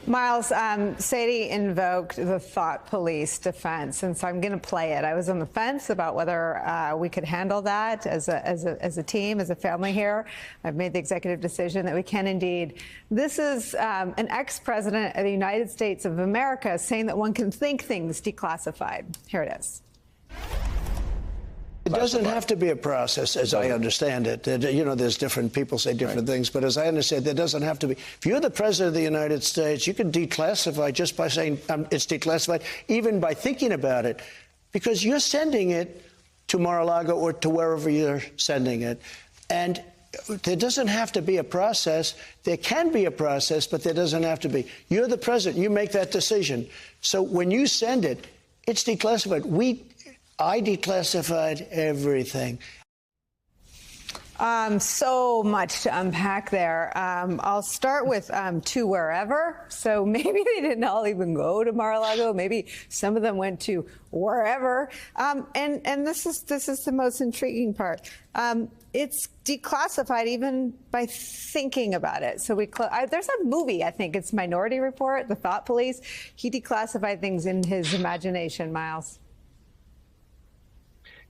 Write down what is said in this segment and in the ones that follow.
Miles, Sadie invoked the thought police defense, and so I'm going to play it. I was on the fence about whether we could handle that as a team, as a family here. I've made the executive decision that we can indeed. This is an ex-president of the United States of America saying that one can think things declassified. Here it is. It doesn't have to be a process, as I understand it. You know, there's different people say different things, but as I understand, there doesn't have to be. If you're the president of the United States, you can declassify just by saying it's declassified, even by thinking about it, because you're sending it to Mar-a-Lago or to wherever you're sending it. And there doesn't have to be a process. There can be a process, but there doesn't have to be. You're the president. You make that decision. So when you send it, it's declassified. I declassified everything. So much to unpack there. I'll start with to wherever. So maybe they didn't all even go to Mar-a-Lago. Maybe some of them went to wherever. And this is the most intriguing part. It's declassified even by thinking about it. So there's a movie, I think it's Minority Report, The Thought Police. He declassified things in his imagination, Miles.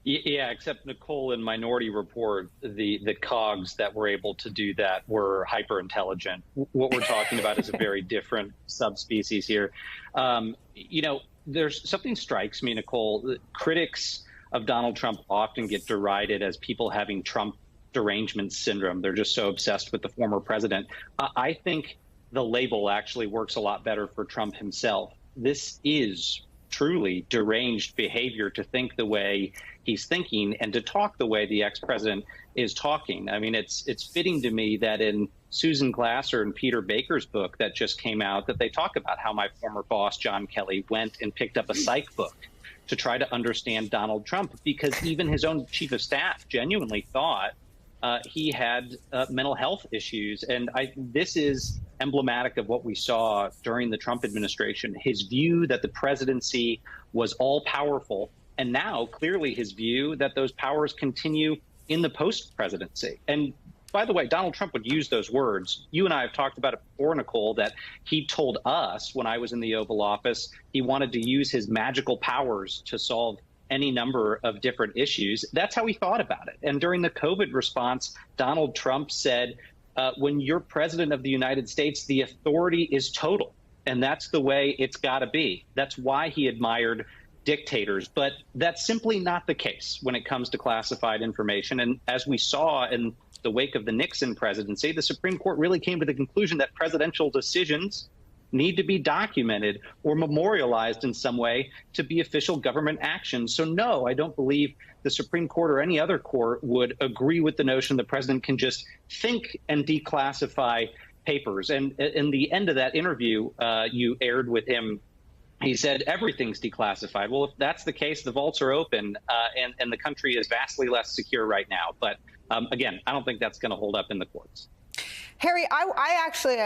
Yeah, except Nicole in Minority Report, the cogs that were able to do that were hyper intelligent. What we're talking about is a very different subspecies here. You know, there's something strikes me, Nicole. Critics of Donald Trump often get derided as people having Trump derangement syndrome. They're just so obsessed with the former president. I think the label actually works a lot better for Trump himself. This is truly deranged behavior to think the way he's thinking and to talk the way the ex-president is talking. I mean, it's fitting to me that in Susan Glasser and Peter Baker's book that just came out, that they talk about how my former boss, John Kelly, went and picked up a psych book to try to understand Donald Trump, because even his own chief of staff genuinely thought he had mental health issues. And this is emblematic of what we saw during the Trump administration, his view that the presidency was all powerful. And now clearly his view that those powers continue in the post-presidency. And by the way, Donald Trump would use those words. You and I have talked about it before, Nicole, that he told us when I was in the Oval Office, he wanted to use his magical powers to solve any number of different issues. That's how he thought about it. And during the COVID response, Donald Trump said, when you're president of the United States, the authority is total. And that's the way it's got to be. That's why he admired dictators. But that's simply not the case when it comes to classified information. And as we saw in the wake of the Nixon presidency, the Supreme Court really came to the conclusion that presidential decisions need to be documented or memorialized in some way to be official government action. So no, I don't believe the Supreme Court or any other court would agree with the notion the president can just think and declassify papers. And in the end of that interview you aired with him, he said everything's declassified. Well, if that's the case, the vaults are open and the country is vastly less secure right now. But again, I don't think that's going to hold up in the courts. Harry, I actually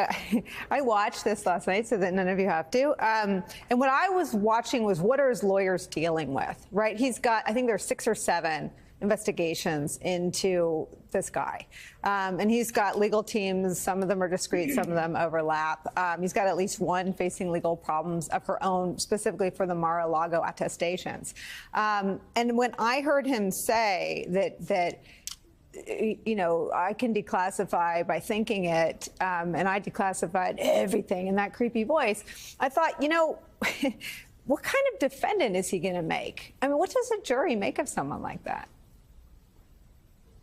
I watched this last night so that none of you have to. And what I was watching was what are his lawyers dealing with, right? He's got, I think there's 6 or 7 investigations into this guy. And he's got legal teams. Some of them are discrete, some of them overlap. He's got at least one facing legal problems of her own, specifically for the Mar-a-Lago attestations. And when I heard him say that you know, I can declassify by thinking it, and I declassified everything in that creepy voice, I thought, you know, what kind of defendant is he going to make? I mean, what does a jury make of someone like that?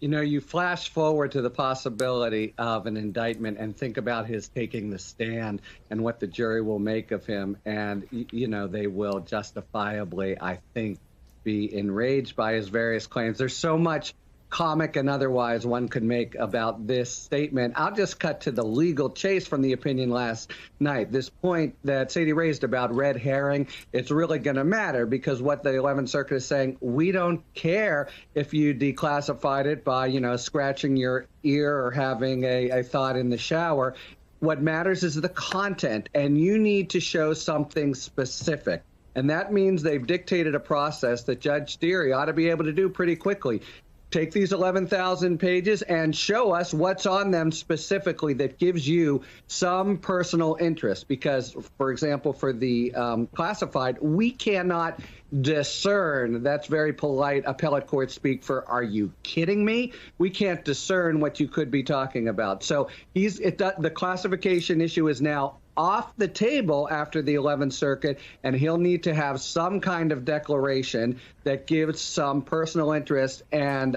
You know, you flash forward to the possibility of an indictment and think about his taking the stand and what the jury will make of him. And, you know, they will justifiably, I think, be enraged by his various claims. There's so much comic and otherwise one could make about this statement. I'll just cut to the legal chase from the opinion last night. This point that Sadie raised about red herring, it's really going to matter because what the 11th Circuit is saying, we don't care if you declassified it by, you know, scratching your ear or having a thought in the shower. What matters is the content, and you need to show something specific. And that means they've dictated a process that Judge Deary ought to be able to do pretty quickly. take these 11,000 pages and show us what's on them specifically that gives you some personal interest. Because, for example, for the classified, we cannot discern. That's very polite appellate court speak for, are you kidding me? We can't discern what you could be talking about. So the classification issue is now off the table after the 11th Circuit, and he'll need to have some kind of declaration that gives some personal interest. And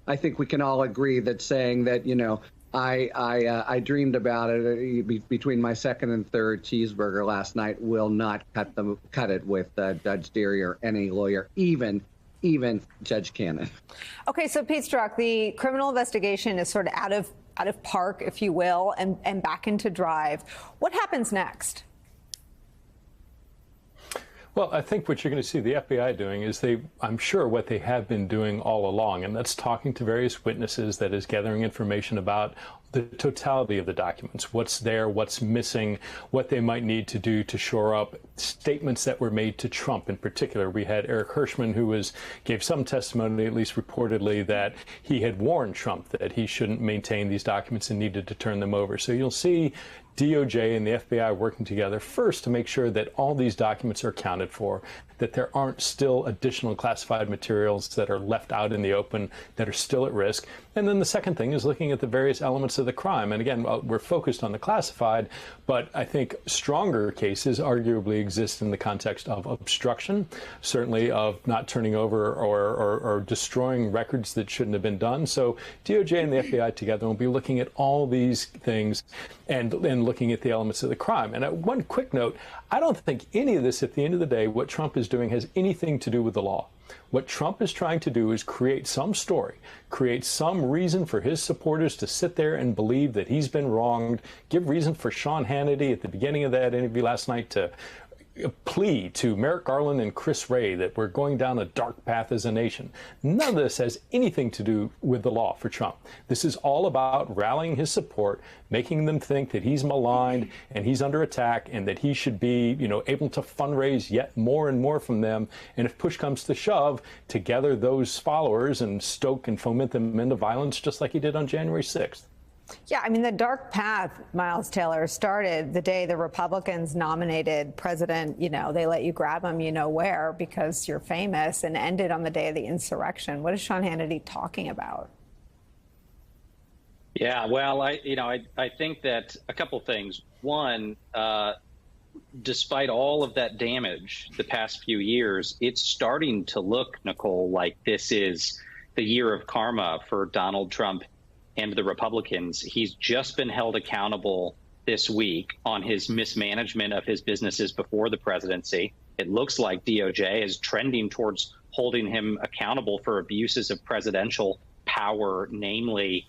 I think we can all agree that saying that, you know, I dreamed about it between my second and third cheeseburger last night will not cut it with Judge Deary or any lawyer, even Judge Cannon. Okay, so Pete Strzok, the criminal investigation is sort of out of park, if you will, and back into drive. What happens next? Well, I think what you're going to see the FBI doing is I'm sure what they have been doing all along, and that's talking to various witnesses, that is gathering information about the totality of the documents, what's there, what's missing, what they might need to do to shore up statements that were made to Trump. In particular, we had Eric Hirschman, who gave some testimony, at least reportedly, that he had warned Trump that he shouldn't maintain these documents and needed to turn them over. So you'll see DOJ and the FBI working together first to make sure that all these documents are accounted for, that there aren't still additional classified materials that are left out in the open that are still at risk. And then the second thing is looking at the various elements of the crime. And again, we're focused on the classified, but I think stronger cases arguably exist in the context of obstruction, certainly of not turning over or destroying records that shouldn't have been done. So DOJ and the FBI together will be looking at all these things and looking at the elements of the crime. And one quick note, I don't think any of this, at the end of the day, what Trump is doing has anything to do with the law. What Trump is trying to do is create some story, create some reason for his supporters to sit there and believe that he's been wronged, give reason for Sean Hannity at the beginning of that interview last night to plea to Merrick Garland and Chris Wray that we're going down a dark path as a nation. None of this has anything to do with the law for Trump. This is all about rallying his support, making them think that he's maligned and he's under attack and that he should be, able to fundraise yet more and more from them. And if push comes to shove, to gather those followers and stoke and foment them into violence, just like he did on January 6th. Yeah, I mean, the dark path, Miles Taylor, started the day the Republicans nominated President, they let you grab him, where, because you're famous, and ended on the day of the insurrection. What is Sean Hannity talking about? Yeah, well, I think that a couple things. One, despite all of that damage the past few years, it's starting to look, Nicole, like this is the year of karma for Donald Trump and the Republicans. He's just been held accountable this week on his mismanagement of his businesses before the presidency. It looks like DOJ is trending towards holding him accountable for abuses of presidential power, namely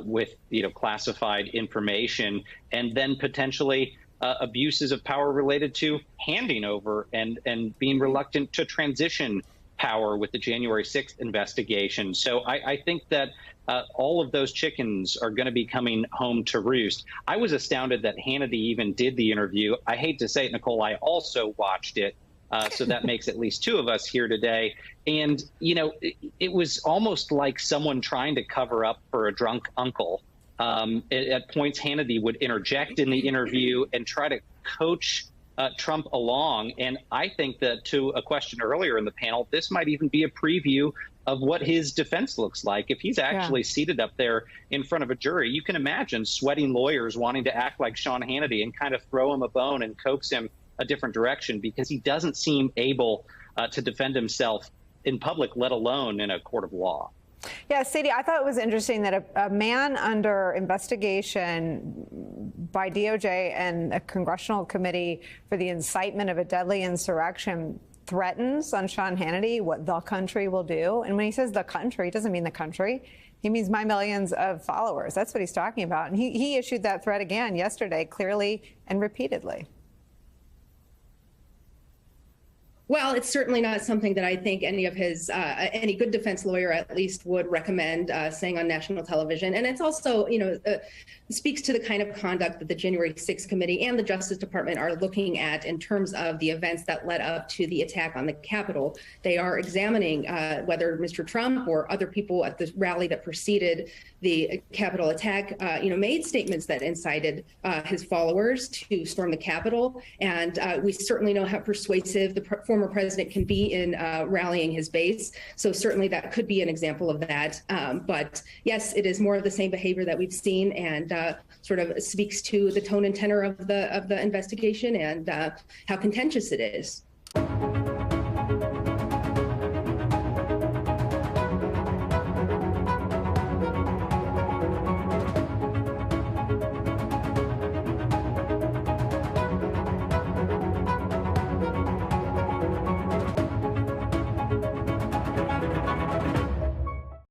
with classified information, and then potentially abuses of power related to handing over and being reluctant to transition power with the January 6th investigation. So I think that all of those chickens are going to be coming home to roost. I was astounded that Hannity even did the interview. I hate to say it, Nicole, I also watched it. So that makes at least two of us here today. And, it was almost like someone trying to cover up for a drunk uncle. At points, Hannity would interject in the interview and try to coach Trump along. And I think that, to a question earlier in the panel, this might even be a preview of what his defense looks like. If he's actually seated up there in front of a jury, you can imagine sweating lawyers wanting to act like Sean Hannity and kind of throw him a bone and coax him a different direction, because he doesn't seem able to defend himself in public, let alone in a court of law. Yeah, Sadie, I thought it was interesting that a man under investigation by DOJ and a congressional committee for the incitement of a deadly insurrection threatens on Sean Hannity what the country will do. And when he says the country, he doesn't mean the country. He means my millions of followers. That's what he's talking about. And he issued that threat again yesterday, clearly and repeatedly. Well, it's certainly not something that I think any of his, any good defense lawyer at least would recommend saying on national television. And it's also, speaks to the kind of conduct that the January 6th committee and the Justice Department are looking at in terms of the events that led up to the attack on the Capitol. They are examining whether Mr. Trump or other people at the rally that preceded the Capitol attack, made statements that incited his followers to storm the Capitol. And we certainly know how persuasive the former president can be in rallying his base. So certainly that could be an example of that. But yes, it is more of the same behavior that we've seen, and sort of speaks to the tone and tenor of the investigation and how contentious it is.